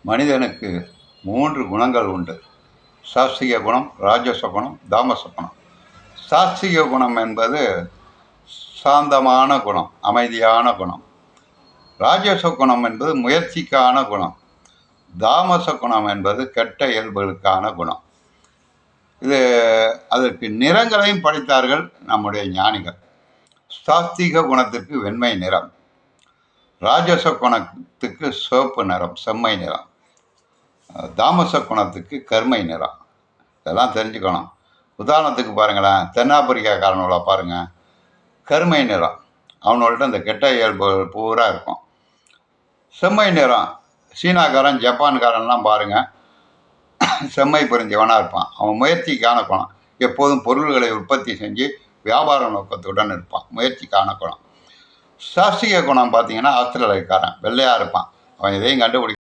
மனிதனுக்கு 3 குணங்கள் உண்டு. சாஸ்திக குணம், ராஜச குணம், தாமச குணம். சாஸ்திக குணம் என்பது சாந்தமான குணம், அமைதியான குணம். ராஜச குணம் என்பது முயற்சிக்கான குணம். தாமச குணம் என்பது கெட்ட இயல்புகளுக்கான குணம். அதற்கு நிறங்களையும் படைத்தார்கள் நம்முடைய ஞானிகள். சாஸ்திக குணத்திற்கு வெண்மை நிறம், ராஜச குணத்துக்கு சிவப்பு நிறம், செம்மை நிறம், தாமச குணத்துக்கு கருமை நிறம். இதெல்லாம் தெரிஞ்சுக்கணும். உதாரணத்துக்கு பாருங்களேன், தென்னாப்பிரிக்காக்காரனோட பாருங்கள், கருமை நிறம், அவனோட இந்த கெட்ட இயல்பு பூரா இருக்கும். செம்மை நிறம், சீனாக்காரன் ஜப்பான்காரன்லாம் பாருங்கள், செம்மை புரிஞ்சவனாக இருப்பான். அவன் முயற்சிக்கான குணம், எப்போதும் பொருள்களை உற்பத்தி செஞ்சு வியாபார நோக்கத்துடன் இருப்பான், முயற்சிக்கான குணம். சாஸ்திக குணம் பார்த்தீங்கன்னா ஆஸ்திரேலியக்காரன் வெள்ளையாக இருப்பான், அவன் எதையும் கண்டுபிடிக்க